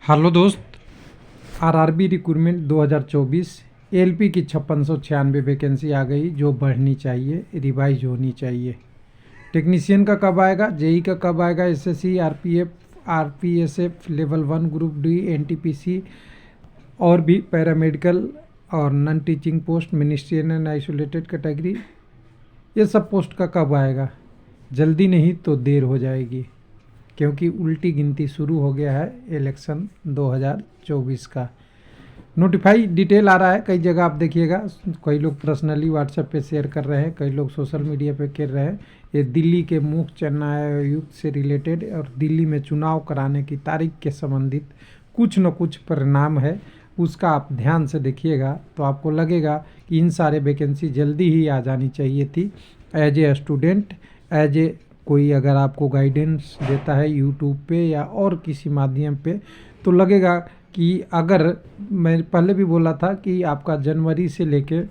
Hello दोस्त, RRB recruitment 2024 LP की 5696 vacancy आ गई जो बढ़नी चाहिए, रिवाइज होनी चाहिए। टेक्नीशियन का कब आएगा, जेई का कब आएगा, SSC, RPF, RPSF, level 1 group D, NTPC और भी पैरामेडिकल और non teaching post, ministerial and isolated category, ये सब पोस्ट का कब आएगा। जल्दी नहीं तो देर हो जाएगी, क्योंकि उल्टी गिनती शुरू हो गया है इलेक्शन 2024 का। नोटिफाई डिटेल आ रहा है कई जगह, आप देखिएगा। कई लोग पर्सनली व्हाट्सएप पे शेयर कर रहे हैं, कई लोग सोशल मीडिया पे कर रहे हैं। ये दिल्ली के मुख्य चुनाव आयुक्त से रिलेटेड और दिल्ली में चुनाव कराने की तारीख के संबंधित कुछ न कुछ परिणाम है, उसका आप ध्यान से देखिएगा तो आपको लगेगा कि इन सारे वैकेंसी जल्दी ही आ जानी चाहिए थी। As a student, as a कोई अगर आपको गाइडेंस देता है यूट्यूब पे या और किसी माध्यम पे, तो लगेगा कि अगर मैं पहले भी बोला था कि आपका जनवरी से लेके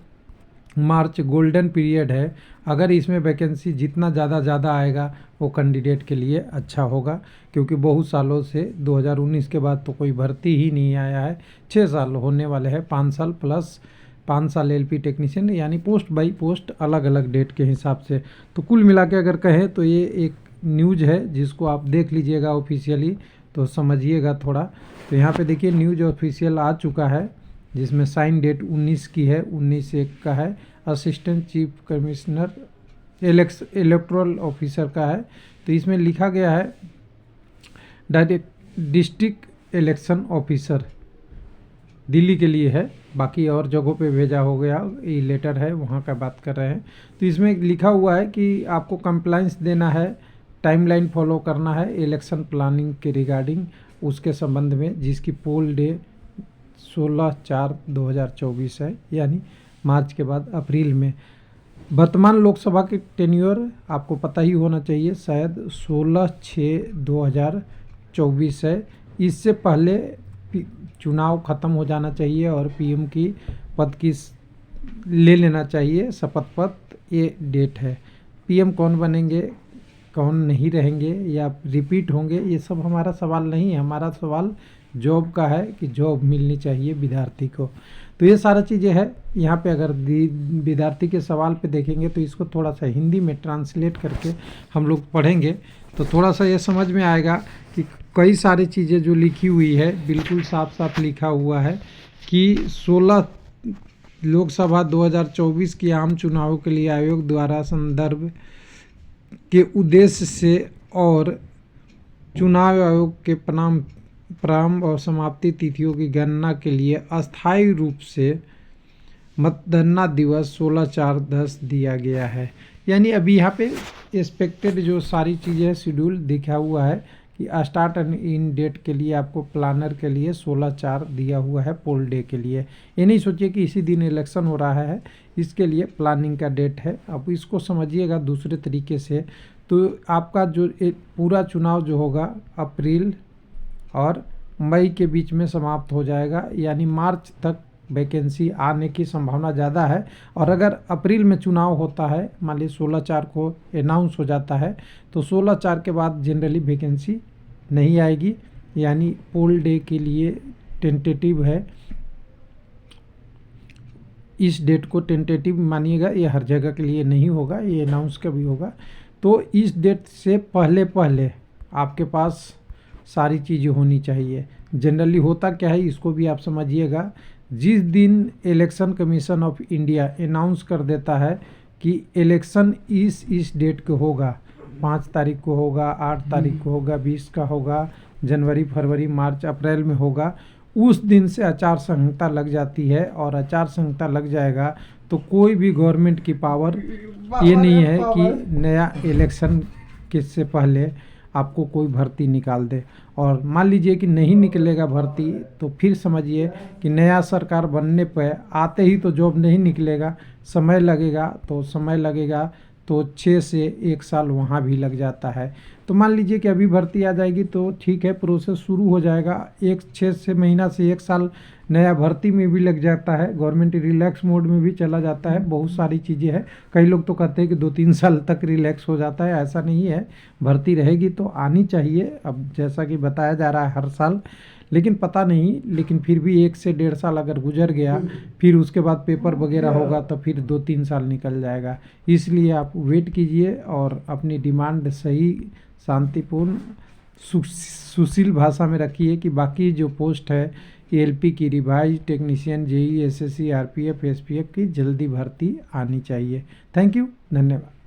मार्च गोल्डन पीरियड है, अगर इसमें वैकेंसी जितना ज़्यादा आएगा वो कैंडिडेट के लिए अच्छा होगा, क्योंकि बहुत सालों से 2019 के बाद तो कोई भर्ती ही नहीं आया है। 6 साल होने वाले हैं, 5 साल प्लस 5 साल एलपी टेक्नीशियन, यानी पोस्ट बाई पोस्ट अलग अलग डेट के हिसाब से। तो कुल मिला के अगर कहें तो ये एक न्यूज़ है जिसको आप देख लीजिएगा ऑफिशियली, तो समझिएगा थोड़ा। तो यहाँ पे देखिए न्यूज़ ऑफिशियल आ चुका है, जिसमें साइन डेट 19 की है, 19/1 का है। Assistant chief commissioner electoral officer का है। तो इसमें लिखा गया है direct district election officer, Delhi के लिए है, बाकी और जगहों पे भेजा हो गया, ये लेटर है वहाँ का बात कर रहे हैं। तो इसमें लिखा हुआ है कि आपको कंप्लाइंस देना है, टाइमलाइन फॉलो करना है इलेक्शन प्लानिंग के रिगार्डिंग, उसके संबंध में, जिसकी पोल डे 16/4/2024 है, यानी मार्च के बाद अप्रैल में। वर्तमान लोकसभा के टेन्योर आपको पता ही होना चाहिए, शायद 16/6/2024 है। इससे पहले चुनाव ख़त्म हो जाना चाहिए और पीएम की पद की ले लेना चाहिए शपथ पत्र, ये डेट है। पीएम कौन बनेंगे, कौन नहीं रहेंगे या रिपीट होंगे, ये सब हमारा सवाल नहीं है। हमारा सवाल जॉब का है कि जॉब मिलनी चाहिए विद्यार्थी को। तो ये सारा चीज़ें हैं यहाँ पे। अगर विद्यार्थी के सवाल पे देखेंगे तो इसको थोड़ा सा हिंदी में ट्रांसलेट करके हम लोग पढ़ेंगे तो थोड़ा सा ये समझ में आएगा कि कई सारी चीज़ें जो लिखी हुई है, बिल्कुल साफ साफ लिखा हुआ है कि 16 लोकसभा 2024 की आम चुनाव के लिए आयोग द्वारा संदर्भ के उद्देश्य से और चुनाव आयोग के प्रारंभ और समाप्ति तिथियों की गणना के लिए अस्थायी रूप से मतगणना दिवस 16/4/10 दिया गया है। यानी अभी यहाँ पे एक्सपेक्टेड जो सारी चीज़ें शेड्यूल दिखा हुआ है कि स्टार्ट एंड इन डेट के लिए आपको प्लानर के लिए 16/4 दिया हुआ है पोल डे के लिए। ये नहीं सोचिए कि इसी दिन इलेक्शन हो रहा है, इसके लिए प्लानिंग का डेट है। अब इसको समझिएगा दूसरे तरीके से, तो आपका जो पूरा चुनाव जो होगा अप्रैल और मई के बीच में समाप्त हो जाएगा, यानी मार्च तक वैकेंसी आने की संभावना ज़्यादा है। और अगर अप्रैल में चुनाव होता है, मान लीजिए 16/4 को अनाउंस हो जाता है, तो 16/4 के बाद जनरली वैकेंसी नहीं आएगी, यानी पोल डे के लिए टेंटेटिव है। इस डेट को टेंटेटिव मानिएगा, ये हर जगह के लिए नहीं होगा, ये अनाउंस कभी होगा। तो इस डेट से पहले पहले आपके पास सारी चीज़ें होनी चाहिए। जनरली होता क्या है इसको भी आप समझिएगा। जिस दिन election commission of India announce कर देता है कि इलेक्शन इस डेट को होगा, 5 तारीख को होगा, 8 तारीख को होगा, 20 का होगा, जनवरी फरवरी मार्च अप्रैल में होगा, उस दिन से आचार संहिता लग जाती है। और आचार संहिता लग जाएगा तो कोई भी गवर्नमेंट की पावर ये नहीं है कि नया इलेक्शन के से पहले आपको कोई भर्ती निकाल दे। और मान लीजिए कि नहीं निकलेगा भर्ती, तो फिर समझिए कि नया सरकार बनने पर आते ही तो जॉब नहीं निकलेगा, समय लगेगा। तो समय लगेगा तो 6 से 1 साल वहाँ भी लग जाता है। तो मान लीजिए कि अभी भर्ती आ जाएगी तो ठीक है, प्रोसेस शुरू हो जाएगा। 6 महीना से 1 साल नया भर्ती में भी लग जाता है, गवर्नमेंट रिलैक्स मोड में भी चला जाता है, बहुत सारी चीज़ें हैं। कई लोग तो कहते हैं कि 2-3 साल तक रिलैक्स हो जाता है, ऐसा नहीं है। भर्ती रहेगी तो आनी चाहिए। अब जैसा कि बताया जा रहा है हर साल, लेकिन पता नहीं, लेकिन फिर भी 1 से 1.5 साल अगर गुजर गया, फिर उसके बाद पेपर वगैरह होगा तो फिर 2-3 साल निकल जाएगा। इसलिए आप वेट कीजिए और अपनी डिमांड सही, शांतिपूर्ण, सुशील भाषा में रखिए कि बाकी जो पोस्ट है एलपी की, revise technician, JE, SSC, RPF, SPF की जल्दी भर्ती आनी चाहिए। थैंक यू, धन्यवाद।